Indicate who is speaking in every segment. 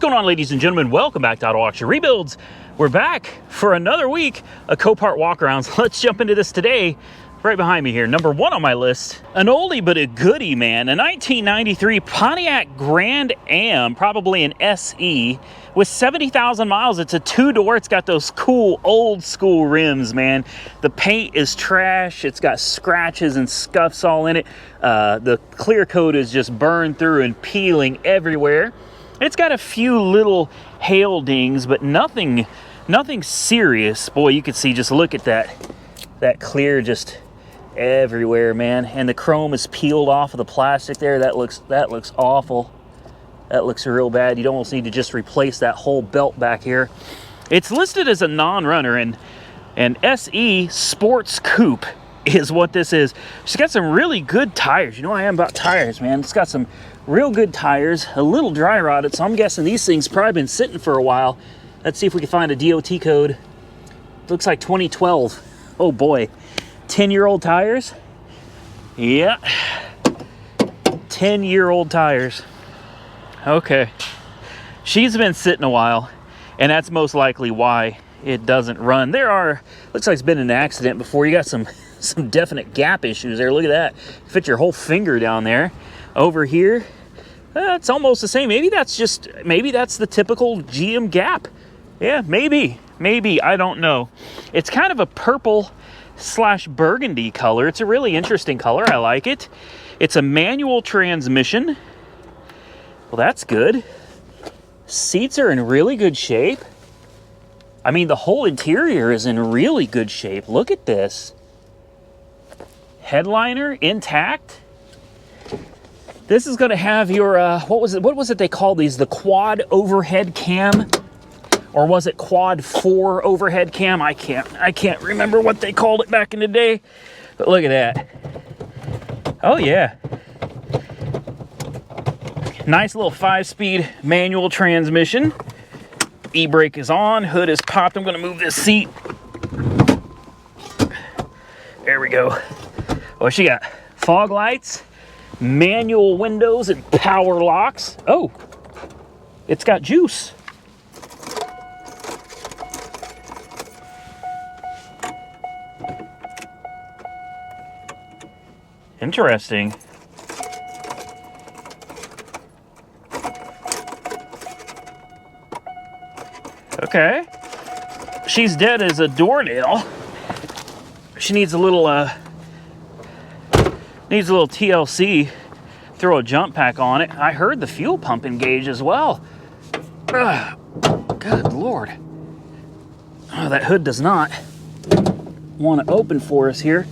Speaker 1: going on, ladies and gentlemen? Welcome back to Auto Auction Rebuilds. We're back for another week of Copart walkarounds. Let's jump into this today. Right behind me here, number one on my list, an oldie but a goodie, man. A 1993 Pontiac Grand Am, probably an SE, with 70,000 miles. It's a two-door. It's got those cool old school rims, man. The paint is trash. It's got scratches and scuffs all in it. The clear coat is just burned through and peeling everywhere. It's got a few little hail dings, but nothing serious. Boy, you can see, just look at that clear just everywhere, man. And the chrome is peeled off of the plastic there. That looks awful. That looks real bad. You'd almost need to just replace that whole belt back here. It's listed as a non-runner, and an SE Sports Coupe is what this is. She's got some really good tires. You know I am about tires, man. It's got some real good tires, a little dry rotted, so I'm guessing these things probably been sitting for a while. Let's see if we can find a DOT code. Looks like 2012. Oh boy. 10-year-old tires? Yeah. 10-year-old tires. Okay. She's been sitting a while, and that's most likely why it doesn't run. Looks like it's been an accident before. You got some definite gap issues there. Look at that. Fit your whole finger down there. Over here, it's almost the same. Maybe that's the typical GM gap. Yeah, maybe, I don't know. It's kind of a purple / burgundy color. It's a really interesting color. I like it. It's a manual transmission. Well, that's good. Seats are in really good shape. I mean, the whole interior is in really good shape. Look at this. Headliner intact. This is going to have your what was it they called these? The quad overhead cam? Or was it quad 4 overhead cam? I can't remember what they called it back in the day. But look at that. Oh yeah. Nice little 5-speed manual transmission. E-brake is on, hood is popped. I'm gonna move this seat. There we go. Oh, she got fog lights, manual windows, and power locks. Oh, it's got juice. Interesting. Okay. She's dead as a doornail. She needs a little TLC. Throw a jump pack on it. I heard the fuel pump engage as well. Good Lord. Oh, that hood does not want to open for us here.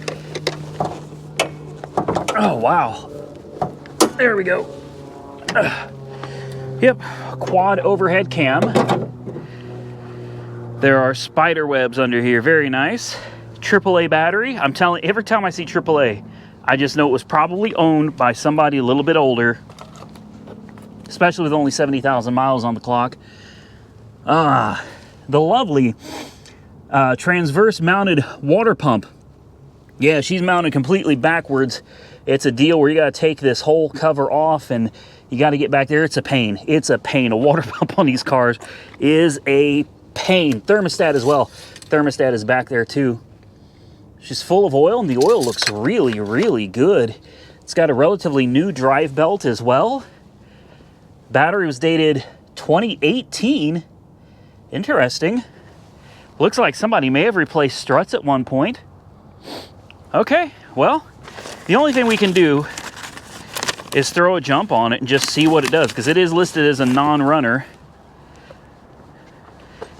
Speaker 1: Oh, wow. There we go. Yep, quad overhead cam. There are spider webs under here. Very nice. AAA battery. I'm telling you, every time I see AAA, I just know it was probably owned by somebody a little bit older, especially with only 70,000 miles on the clock. The lovely Transverse mounted water pump. Yeah, she's mounted completely backwards. It's a deal where you got to take this whole cover off and you got to get back there. It's a pain. It's a pain. A water pump on these cars is a pain. Thermostat as well. Thermostat is back there too. She's full of oil, and the oil looks really, really good. It's got a relatively new drive belt as well. Battery was dated 2018. Interesting. Looks like somebody may have replaced struts at one point. Okay, well, the only thing we can do is throw a jump on it and just see what it does, because it is listed as a non-runner.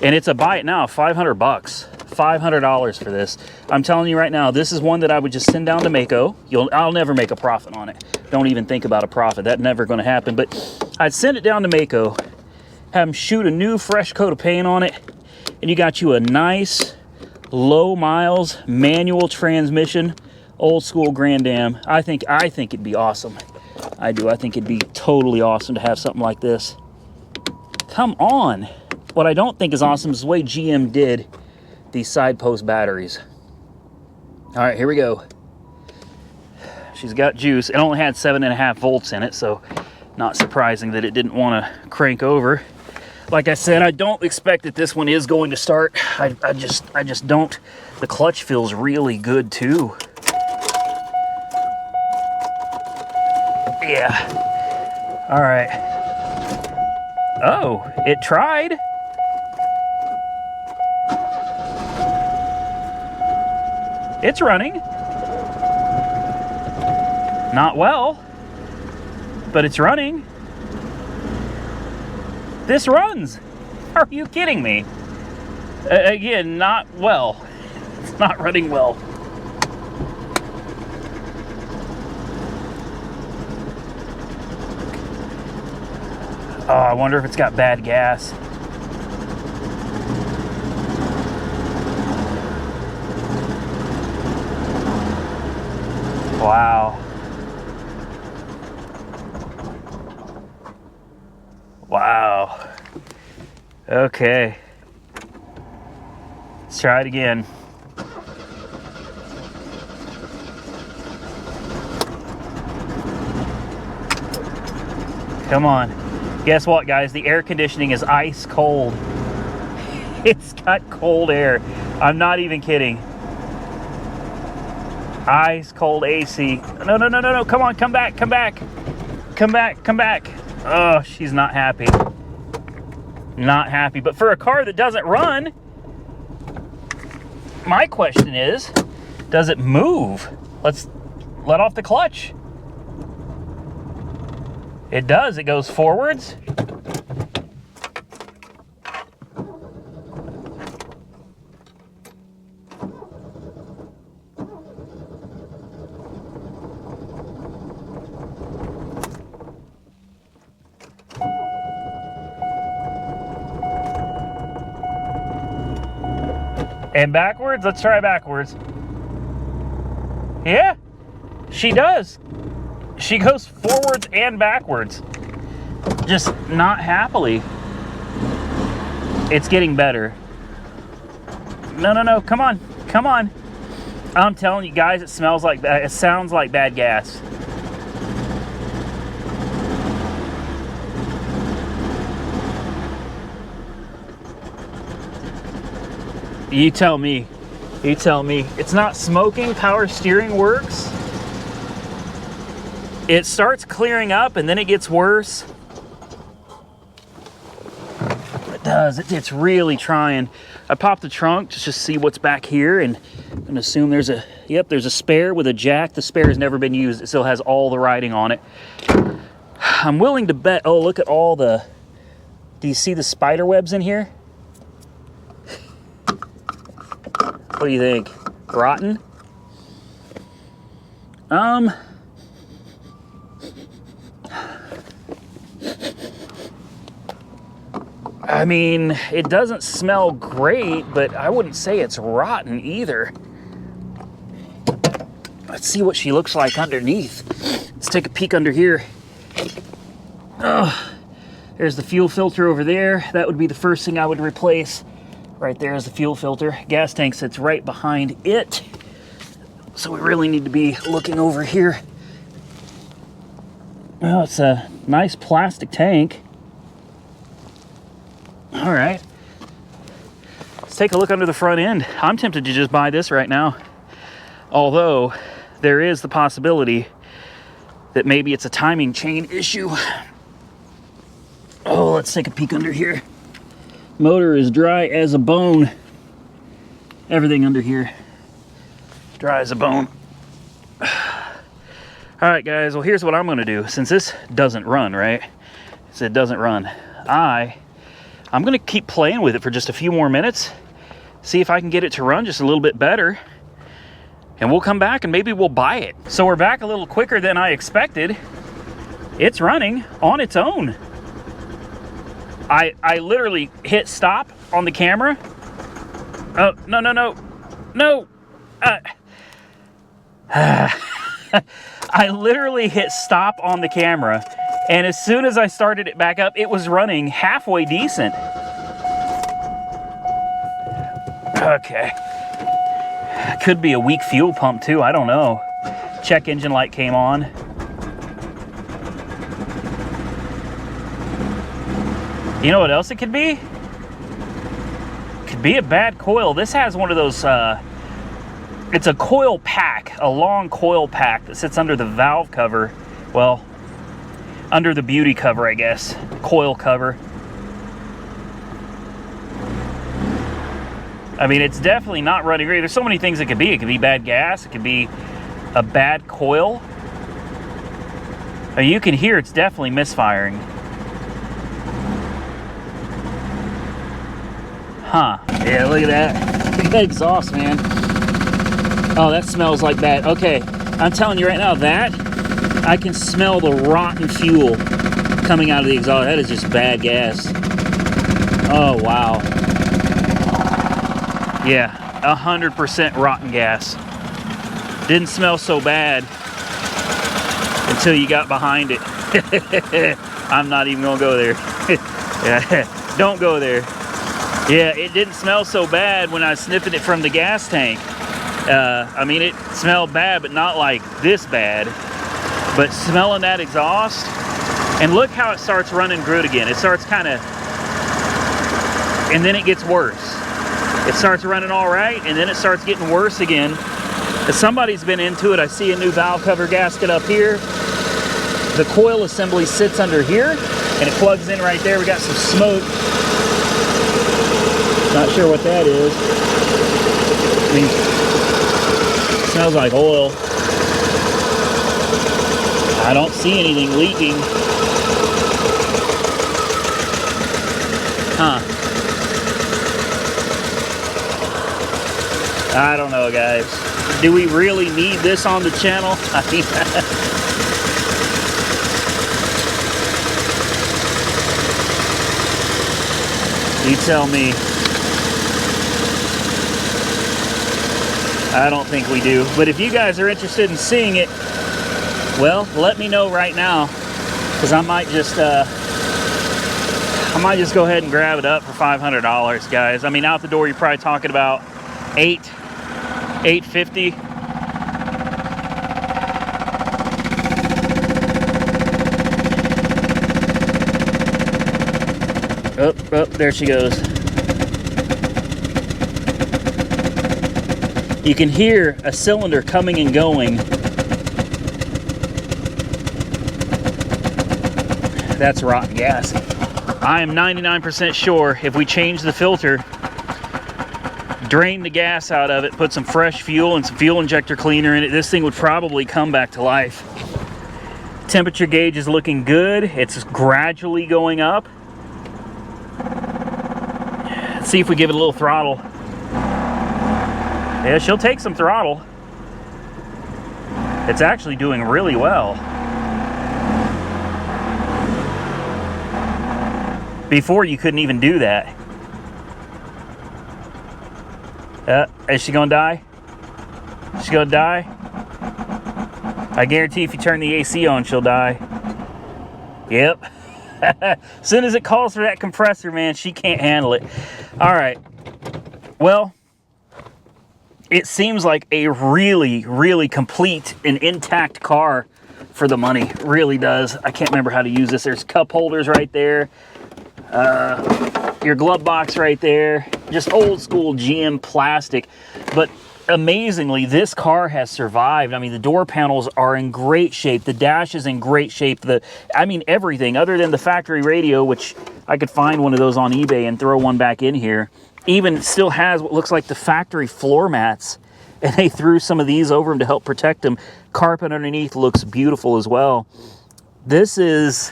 Speaker 1: And it's a buy it now, $500 bucks. $500 for this. I'm telling you right now, this is one that I would just send down to Mako. I'll never make a profit on it. Don't even think about a profit. That's never going to happen. But I'd send it down to Mako, have them shoot a new fresh coat of paint on it, and you got you a nice low miles manual transmission, old school Grand Am. I think it'd be awesome. I do. I think it'd be totally awesome to have something like this. Come on. What I don't think is awesome is the way GM did these side post batteries. All right, here we go. She's got juice. It only had 7.5 volts in it, so not surprising that it didn't want to crank over. Like I said, I don't expect that this one is going to start. I just don't. The clutch feels really good too. Yeah. All right. Oh, it tried. It's running. Not well, but it's running. This runs. Are you kidding me? Again, not well. It's not running well. Oh, I wonder if it's got bad gas. Wow. Wow. Okay. Let's try it again. Come on. Guess what, guys? The air conditioning is ice cold. It's got cold air. I'm not even kidding. Ice cold AC. No, no, no, no, no. Come on, come back, come back. Come back, come back. Oh, she's not happy. Not happy. But for a car that doesn't run, my question is, does it move? Let's let off the clutch. It does. It goes forwards. And backwards? Let's try backwards. Yeah, she does. She goes forwards and backwards. Just not happily. It's getting better. No, no, no, come on, come on. I'm telling you guys, it smells like bad. It sounds like bad gas. You tell me. You tell me. It's not smoking. Power steering works. It starts clearing up and then it gets worse. It does. It's really trying. I popped the trunk to just see what's back here, and I'm gonna assume there's a, yep, there's a spare with a jack. The spare has never been used. It still has all the writing on it. I'm willing to bet, oh, look at all the, do you see the spider webs in here? What do you think? Rotten? I mean, it doesn't smell great, but I wouldn't say it's rotten either. Let's see what she looks like underneath. Let's take a peek under here. Oh, there's the fuel filter over there. That would be the first thing I would replace. Right there is the fuel filter. Gas tank sits right behind it. So we really need to be looking over here. Oh, it's a nice plastic tank. All right. Let's take a look under the front end. I'm tempted to just buy this right now. Although, there is the possibility that maybe it's a timing chain issue. Oh, let's take a peek under here. Motor is dry as a bone. Everything under here, dry as a bone. All right, guys, well, here's what I'm gonna do. Since this doesn't run, right? So it doesn't run. I'm gonna keep playing with it for just a few more minutes, see if I can get it to run just a little bit better, and we'll come back and maybe we'll buy it. So we're back a little quicker than I expected. It's running on its own. I literally hit stop on the camera. Oh, no, no, no, no. I literally hit stop on the camera, and as soon as I started it back up, it was running halfway decent. Okay. Could be a weak fuel pump too, I don't know. Check engine light came on. You know what else it could be? Could be a bad coil. This has one of those, it's a coil pack, a long coil pack that sits under the valve cover. Well, under the beauty cover, I guess. Coil cover. I mean, it's definitely not running great. There's so many things it could be. It could be bad gas. It could be a bad coil. You can hear it's definitely misfiring. Huh. Yeah, look at that. Look at that exhaust, man. Oh, that smells like that. Okay, I'm telling you right now, that, I can smell the rotten fuel coming out of the exhaust. That is just bad gas. Oh, wow. Yeah, 100% rotten gas. Didn't smell so bad until you got behind it. I'm not even gonna go there. Yeah, don't go there. Yeah, it didn't smell so bad when I was sniffing it from the gas tank. I mean, it smelled bad, but not like this bad. But smelling that exhaust, and look how it starts running good again. It starts kind of, and then it gets worse. It starts running all right, and then it starts getting worse again. If somebody's been into it, I see a new valve cover gasket up here. The coil assembly sits under here, and it plugs in right there. We got some smoke. Not sure what that is. I mean, it smells like oil. I don't see anything leaking. Huh. I don't know, guys. Do we really need this on the channel? I mean, you tell me. I don't think we do. But if you guys are interested in seeing it, well, let me know right now, because I might just go ahead and grab it up for $500, guys. I mean, out the door, you're probably talking about $850. Oh, there she goes. You can hear a cylinder coming and going. That's rotten gas. I am 99% sure if we change the filter, drain the gas out of it, put some fresh fuel and some fuel injector cleaner in it, this thing would probably come back to life. Temperature gauge is looking good. It's gradually going up. Let's see if we give it a little throttle. Yeah, she'll take some throttle. It's actually doing really well. Before, you couldn't even do that. Is she gonna die? She's gonna die? I guarantee if you turn the AC on, she'll die. Yep. As soon as it calls for that compressor, man, she can't handle it. All right. Well, it seems like a really, really complete and intact car for the money. It really does. I can't remember how to use this. There's cup holders right there. Your glove box right there. Just old school GM plastic. But amazingly, this car has survived. I mean, the door panels are in great shape. The dash is in great shape. I mean, everything other than the factory radio, which I could find one of those on eBay and throw one back in here. Even still has what looks like the factory floor mats, and they threw some of these over them to help protect them. Carpet underneath looks beautiful as well. This is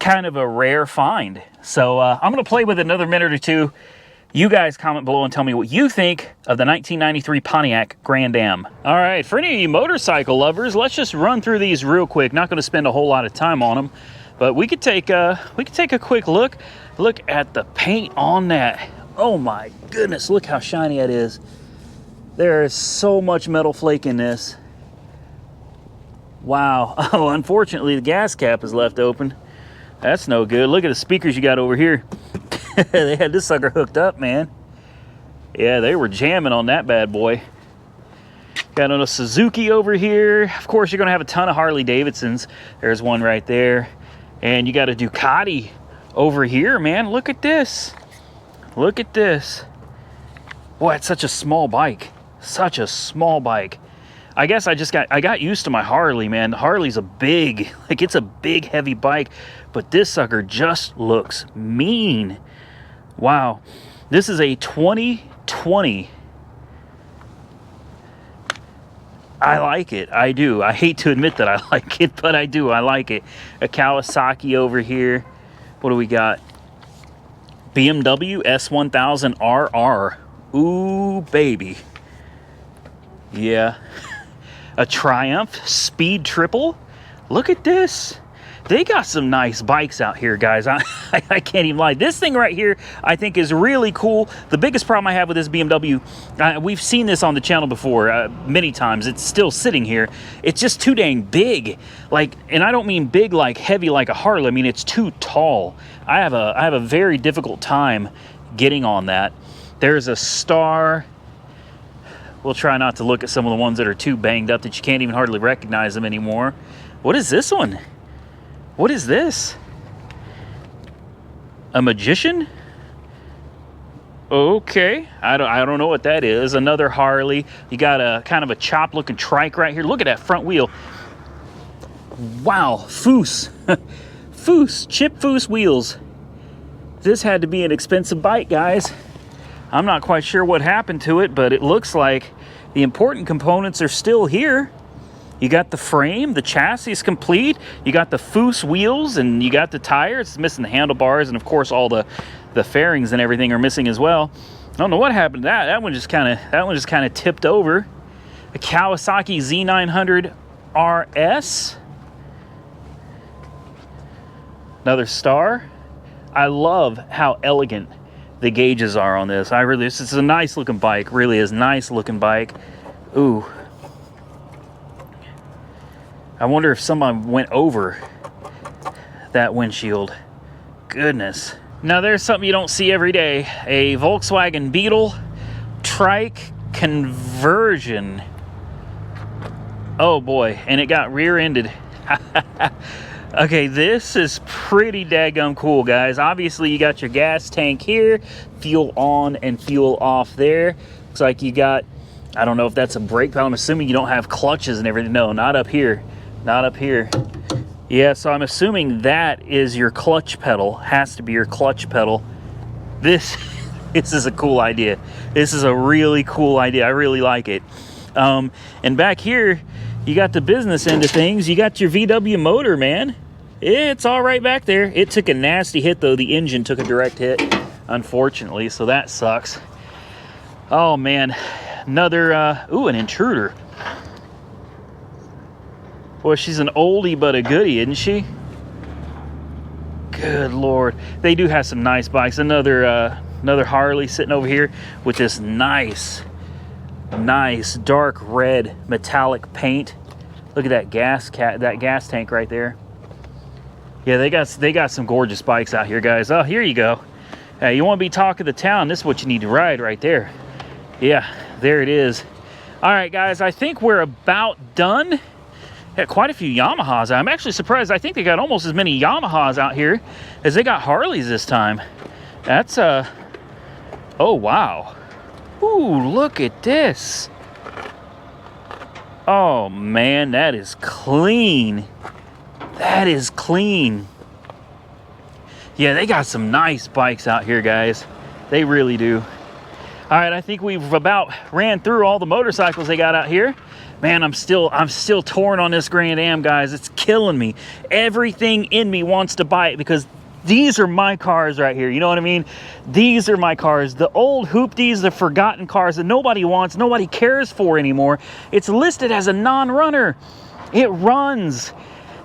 Speaker 1: kind of a rare find. So I'm going to play with it another minute or two. You guys comment below and tell me what you think of the 1993 Pontiac Grand Am. All right, for any of you motorcycle lovers, let's just run through these real quick. Not going to spend a whole lot of time on them, but we could take a quick look. Look at the paint on that. Oh my goodness, look how shiny it is. There is so much metal flake in this. Wow. Oh, unfortunately, the gas cap is left open. That's no good. Look at the speakers you got over here. They had this sucker hooked up, man. Yeah, they were jamming on that bad boy. Got a Suzuki over here. Of course, you're going to have a ton of Harley Davidsons. There's one right there. And you got a Ducati over here, man. Look at this. Look at this. Boy, it's such a small bike. Such a small bike. I guess I got used to my Harley, man. The Harley's a big, like it's a big, heavy bike, but this sucker just looks mean. Wow. This is a 2020. I like it. I do. I hate to admit that I like it, but I do. I like it. A Kawasaki over here. What do we got? Bmw S1000rr. Ooh, baby. Yeah. A Triumph Speed Triple. Look at this. They got some nice bikes out here, guys. I can't even lie. This thing right here, I think, is really cool. The biggest problem I have with this BMW, we've seen this on the channel before many times. It's still sitting here. It's just too dang big. Like, and I don't mean big like heavy like a Harley. I mean, it's too tall. I have a very difficult time getting on that. There's a Star. We'll try not to look at some of the ones that are too banged up that you can't even hardly recognize them anymore. What is this one? What is this? A Magician? Okay, I don't know what that is. Another Harley. You got a kind of a chop looking trike right here. Look at that front wheel. Wow, Foos. Foos, chip Foos wheels. This had to be an expensive bike, guys. I'm not quite sure what happened to it, but it looks like the important components are still here. You got the frame, the chassis is complete. You got the Foos wheels, and you got the tires. It's missing the handlebars, and of course all the fairings and everything are missing as well. I don't know what happened to that. That one just kind of tipped over. A Kawasaki Z900 RS. Another Star. I love how elegant the gauges are on this. This is a nice looking bike. Really is nice looking bike. Ooh. I wonder if someone went over that windshield. Goodness. Now there's something you don't see every day. A Volkswagen Beetle Trike conversion. Oh boy, and it got rear-ended. Okay, this is pretty daggum cool, guys. Obviously, you got your gas tank here, fuel on and fuel off there. Looks like you got, I don't know if that's a brake pedal. I'm assuming you don't have clutches and everything. No, not up here. Not up here. Yeah, so I'm assuming that is your clutch pedal. Has to be your clutch pedal. This is a cool idea. This is a really cool idea. I really like it. And back here, you got the business end of things. You got your VW motor, man. It's all right back there. It took a nasty hit, though. The engine took a direct hit, unfortunately, so that sucks. Oh, man. Another, ooh, an intruder. Boy, she's an oldie but a goodie, isn't she? Good Lord. They do have some nice bikes. Another Harley sitting over here with this nice dark red metallic paint. Look at that gas tank right there. Yeah, they got some gorgeous bikes out here, guys. Oh, here you go. You want to be talk of the town, this is what you need to ride right there. Yeah, there it is. All right, guys, I think we're about done. Got quite a few Yamahas. I'm actually surprised. I think they got almost as many Yamahas out here as they got Harleys this time. That's oh wow. Ooh, look at this. Oh man, that is clean. That is clean. Yeah, they got some nice bikes out here, guys. They really do. All right, I think we've about ran through all the motorcycles they got out here. Man, I'm still torn on this Grand Am, guys. It's killing me. Everything in me wants to buy it because these are my cars right here. You know what I mean? These are my cars. The old hoopties, the forgotten cars that nobody wants, nobody cares for anymore. It's listed as a non-runner. It runs.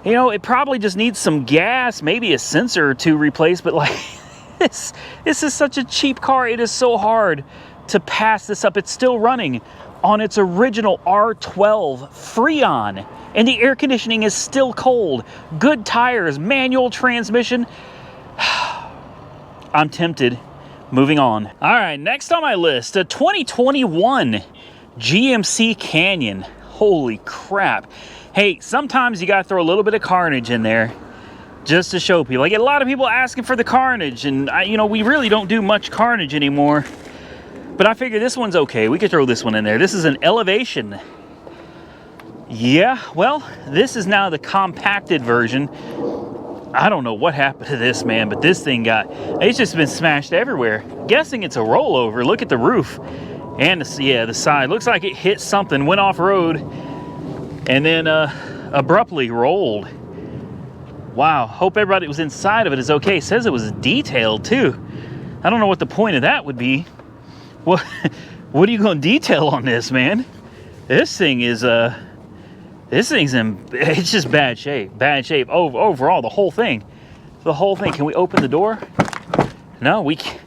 Speaker 1: You know, it probably just needs some gas, maybe a sensor or two replaced, but like this is such a cheap car. It is so hard to pass this up. It's still running on its original R12 Freon, and the air conditioning is still cold. Good tires, manual transmission. I'm tempted. Moving on. All right, next on my list, a 2021 GMC Canyon. Holy crap. Hey, sometimes you gotta throw a little bit of Carnage in there. just to show people. I get a lot of people asking for the Carnage, and you know, we really don't do much Carnage anymore. But I figure this one's okay. We could throw this one in there. This is an Elevation. Yeah, well, this is now the compacted version. I don't know what happened to this, man, but this thing it's just been smashed everywhere. Guessing it's a rollover. Look at the roof and the side. Looks like it hit something, went off road, and then abruptly rolled. Wow, hope everybody that was inside of it is okay. It says it was detailed too. I don't know what the point of that would be. What are you going to detail on this, man? This thing is it's just bad shape. Bad shape overall, the whole thing. The whole thing. Can we open the door? No, we can't.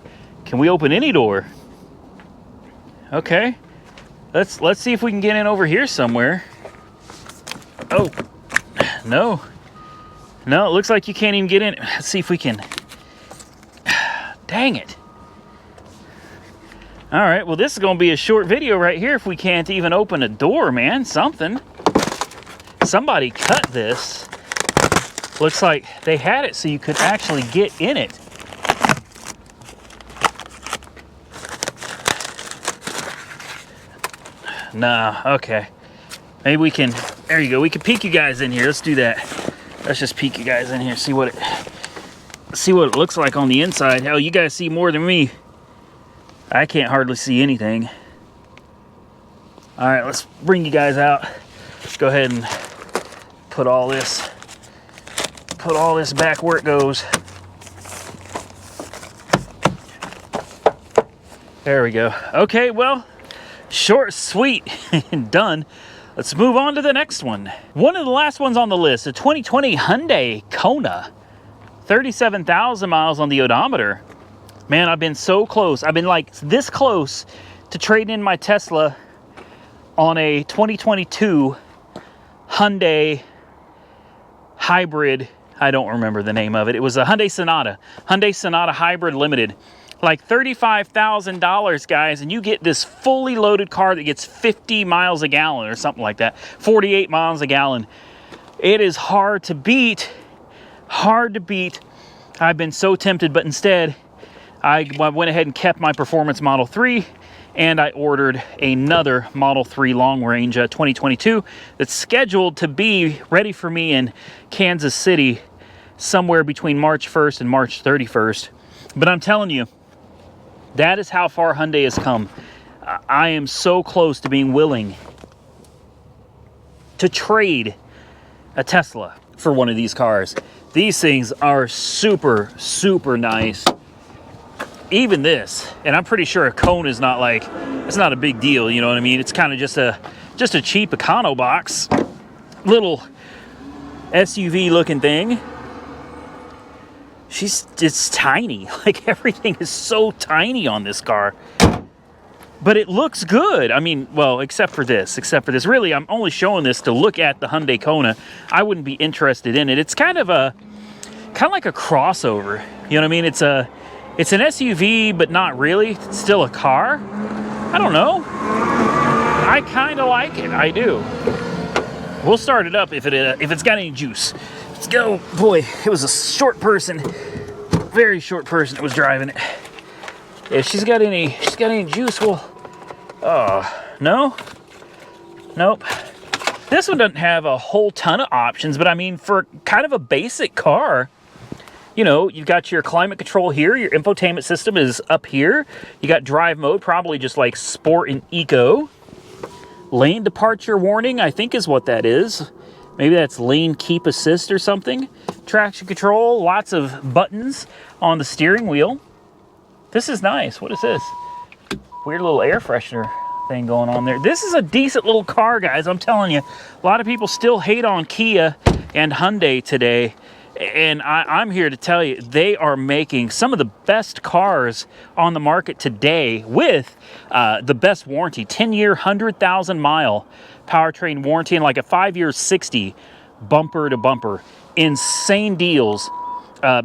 Speaker 1: Can we open any door? Okay. Let's see if we can get in over here somewhere. Oh. No. No, it looks like you can't even get in. Let's see if we can. Dang it. All right, well, this is going to be a short video right here if we can't even open a door, man. Something. Somebody cut this. Looks like they had it so you could actually get in it. Nah, okay. Maybe we can, there you go. We can peek you guys in here. Let's do that. Let's just peek you guys in here. See what it looks like on the inside. Hell, you guys see more than me. I can't hardly see anything. All right, let's bring you guys out. Let's go ahead and put all this back where it goes. There we go. Okay, well, short, sweet, and done. Let's move on to the next one. One of the last ones on the list, a 2020 Hyundai Kona. 37,000 miles on the odometer. Man, I've been so close. I've been like this close to trading in my Tesla on a 2022 Hyundai hybrid. I don't remember the name of it. It was a Hyundai Sonata Hybrid Limited. Like $35,000, guys, and you get this fully loaded car that gets 50 miles a gallon or something like that. 48 miles a gallon. It is hard to beat. Hard to beat. I've been so tempted, but instead, I went ahead and kept my Performance Model 3, and I ordered another Model 3 long range 2022 that's scheduled to be ready for me in Kansas City somewhere between March 1st and March 31st. But I'm telling you, that is how far Hyundai has come. I am so close to being willing to trade a Tesla for one of these cars. These things are super, super nice. Even this, and I'm pretty sure a Kona is not like, it's not a big deal, you know what I mean? It's kind of just a cheap econo box, little SUV looking thing. It's tiny. Like, everything is so tiny on this car. But it looks good. I mean, well, except for this. Really, I'm only showing this to look at the Hyundai Kona. I wouldn't be interested in it. It's kind of like a crossover. You know what I mean? It's an SUV, but not really. It's still a car. I don't know. I kind of like it. I do. We'll start it up if it's got any juice. Let's go. Boy, it was a short person, very short person that was driving it. If she's got any juice, well, no, nope. This one doesn't have a whole ton of options, but I mean, for kind of a basic car, you know, you've got your climate control here. Your infotainment system is up here. You got drive mode, probably just like sport and eco. Lane departure warning, I think is what that is. Maybe that's lane keep assist or something. Traction control, lots of buttons on the steering wheel. This is nice. What is this? Weird little air freshener thing going on there. This is a decent little car, guys. I'm telling you, a lot of people still hate on Kia and Hyundai today. And I'm here to tell you, they are making some of the best cars on the market today with the best warranty. 10-year, 100,000-mile powertrain warranty, and like a 5-year, 60 bumper to bumper. Insane deals.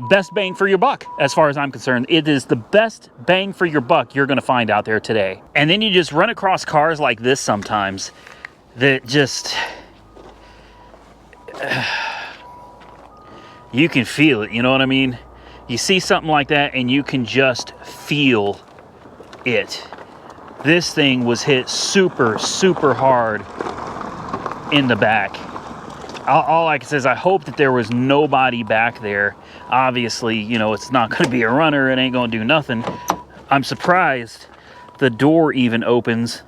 Speaker 1: Best bang for your buck, as far as I'm concerned. It is the best bang for your buck you're going to find out there today. And then you just run across cars like this sometimes that just... you can feel it, you know what I mean? You see something like that and you can just feel it. This thing was hit super, super hard in the back. All I can say is I hope that there was nobody back there. Obviously, you know, it's not going to be a runner. It ain't going to do nothing. I'm surprised the door even opens.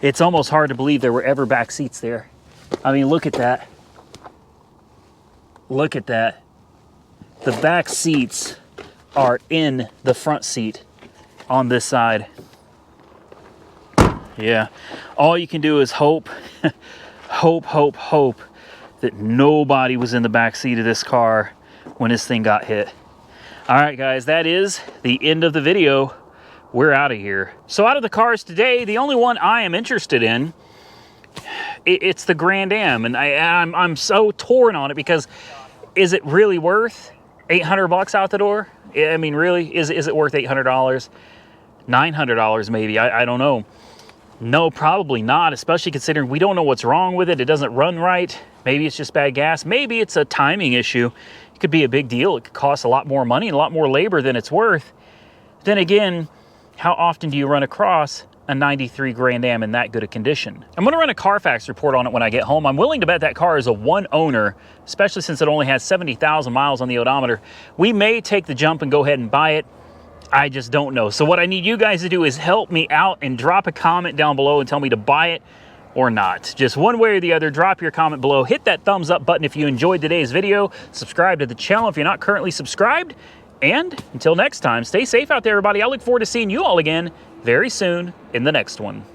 Speaker 1: It's almost hard to believe there were ever back seats there. I mean, look at that. Look at that. The back seats are in the front seat on this side. Yeah, all you can do is hope, hope that nobody was in the back seat of this car when this thing got hit. All right, guys, that is the end of the video. We're out of here. So out of the cars today, the only one I am interested in, it's the Grand Am, and I'm so torn on it because is it really worth $800 out the door? I mean, really, is it worth $800? $900 maybe? I don't know. No, probably not, especially considering we don't know what's wrong with it. It doesn't run right. Maybe it's just bad gas. Maybe it's a timing issue. It could be a big deal. It could cost a lot more money and a lot more labor than it's worth. Then again, how often do you run across a 93 Grand Am in that good a condition? I'm going to run a Carfax report on it when I get home. I'm willing to bet that car is a one owner, especially since it only has 70,000 miles on the odometer. We may take the jump and go ahead and buy it. I just don't know. So what I need you guys to do is help me out and drop a comment down below and tell me to buy it or not. Just one way or the other, drop your comment below. Hit that thumbs up button if you enjoyed today's video. Subscribe to the channel if you're not currently subscribed. And until next time, stay safe out there, everybody. I look forward to seeing you all again very soon in the next one.